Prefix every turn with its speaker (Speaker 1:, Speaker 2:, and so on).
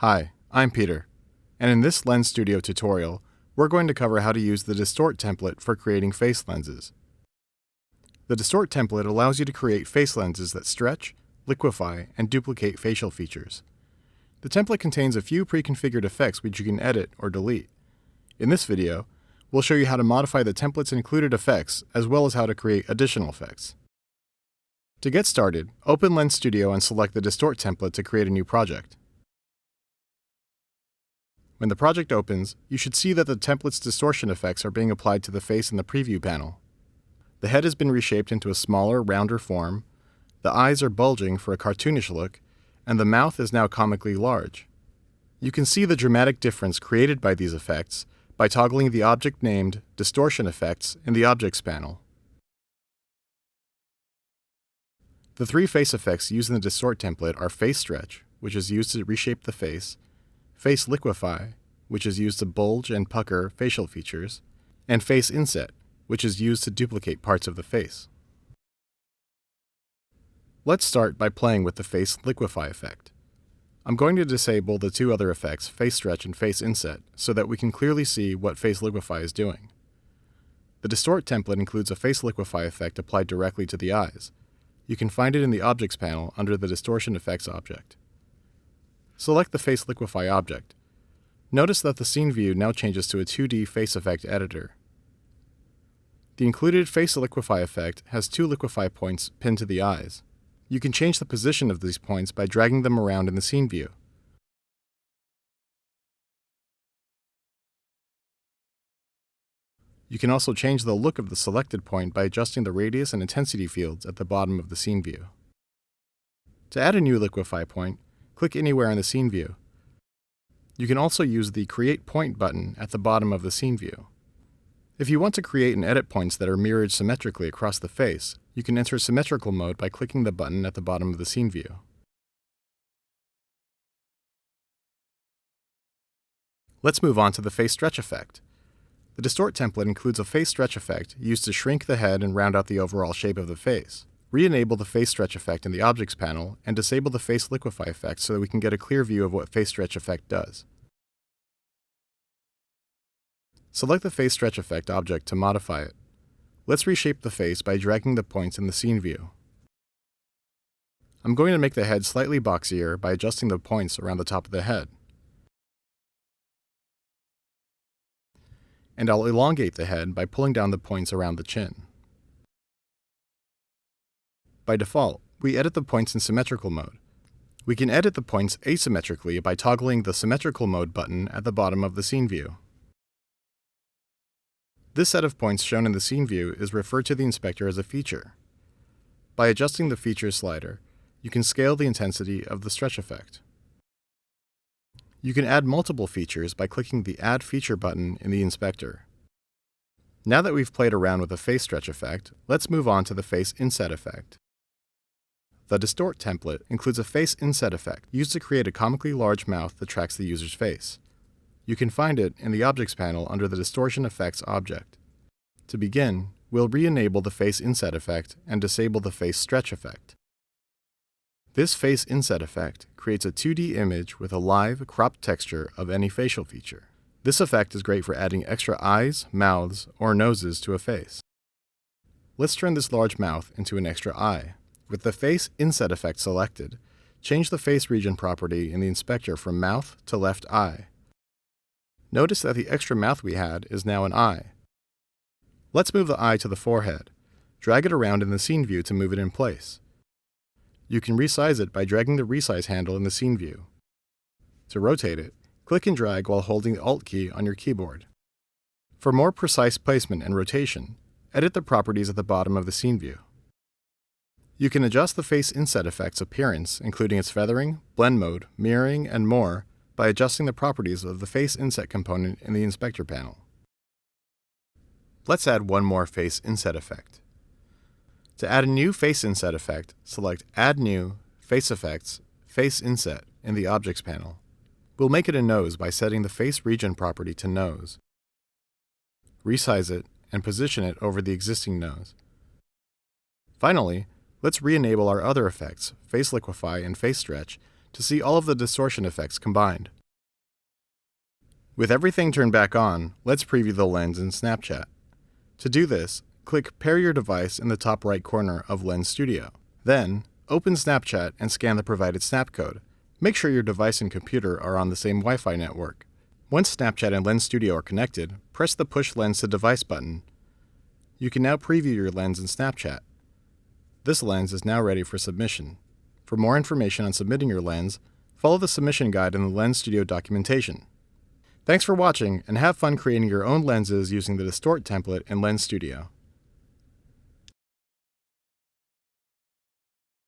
Speaker 1: Hi, I'm Peter, and in this Lens Studio tutorial, we're going to cover how to use the Distort template for creating face lenses. The Distort template allows you to create face lenses that stretch, liquify, and duplicate facial features. The template contains a few pre-configured effects which you can edit or delete. In this video, we'll show you how to modify the template's included effects as well as how to create additional effects. To get started, open Lens Studio and select the Distort template to create a new project. When the project opens, you should see that the template's distortion effects are being applied to the face in the preview panel. The head has been reshaped into a smaller, rounder form, the eyes are bulging for a cartoonish look, and the mouth is now comically large. You can see the dramatic difference created by these effects by toggling the object named Distortion Effects in the Objects panel. The three face effects used in the Distort template are Face Stretch, which is used to reshape the face, Face Liquify, which is used to bulge and pucker facial features, and Face Inset, which is used to duplicate parts of the face. Let's start by playing with the Face Liquify effect. I'm going to disable the two other effects, Face Stretch and Face Inset, so that we can clearly see what Face Liquify is doing. The Distort template includes a Face Liquify effect applied directly to the eyes. You can find it in the Objects panel under the Distortion Effects object. Select the Face Liquify object. Notice that the scene view now changes to a 2D face effect editor. The included Face Liquify effect has two liquify points pinned to the eyes. You can change the position of these points by dragging them around in the scene view. You can also change the look of the selected point by adjusting the radius and intensity fields at the bottom of the scene view. To add a new liquify point, click anywhere in the scene view. You can also use the Create Point button at the bottom of the scene view. If you want to create and edit points that are mirrored symmetrically across the face, you can enter symmetrical mode by clicking the button at the bottom of the scene view. Let's move on to the Face Stretch effect. The Distort template includes a Face Stretch effect used to shrink the head and round out the overall shape of the face. Re-enable the Face Stretch effect in the Objects panel and disable the Face Liquify effect so that we can get a clear view of what Face Stretch effect does. Select the Face Stretch effect object to modify it. Let's reshape the face by dragging the points in the scene view. I'm going to make the head slightly boxier by adjusting the points around the top of the head. And I'll elongate the head by pulling down the points around the chin. By default, we edit the points in symmetrical mode. We can edit the points asymmetrically by toggling the Symmetrical Mode button at the bottom of the scene view. This set of points shown in the scene view is referred to the inspector as a feature. By adjusting the Feature slider, you can scale the intensity of the stretch effect. You can add multiple features by clicking the Add Feature button in the inspector. Now that we've played around with the Face Stretch effect, let's move on to the Face Inset effect. The Distort template includes a Face Inset effect used to create a comically large mouth that tracks the user's face. You can find it in the Objects panel under the Distortion Effects object. To begin, we'll re-enable the Face Inset effect and disable the Face Stretch effect. This Face Inset effect creates a 2D image with a live, cropped texture of any facial feature. This effect is great for adding extra eyes, mouths, or noses to a face. Let's turn this large mouth into an extra eye. With the Face Inset effect selected, change the face region property in the inspector from mouth to left eye. Notice that the extra mouth we had is now an eye. Let's move the eye to the forehead. Drag it around in the scene view to move it in place. You can resize it by dragging the resize handle in the scene view. To rotate it, click and drag while holding the Alt key on your keyboard. For more precise placement and rotation, edit the properties at the bottom of the scene view. You can adjust the Face Inset effect's appearance, including its feathering, blend mode, mirroring, and more, by adjusting the properties of the Face Inset component in the Inspector panel. Let's add one more Face Inset effect. To add a new Face Inset effect, select Add New, Face Effects, Face Inset in the Objects panel. We'll make it a nose by setting the Face Region property to Nose. Resize it and position it over the existing nose. Finally, let's re-enable our other effects, Face Liquify and Face Stretch, to see all of the distortion effects combined. With everything turned back on, let's preview the lens in Snapchat. To do this, click Pair Your Device in the top right corner of Lens Studio. Then, open Snapchat and scan the provided snap code. Make sure your device and computer are on the same Wi-Fi network. Once Snapchat and Lens Studio are connected, press the Push Lens to Device button. You can now preview your lens in Snapchat. This lens is now ready for submission. For more information on submitting your lens, follow the submission guide in the Lens Studio documentation. Thanks for watching, and have fun creating your own lenses using the Distort template in Lens Studio.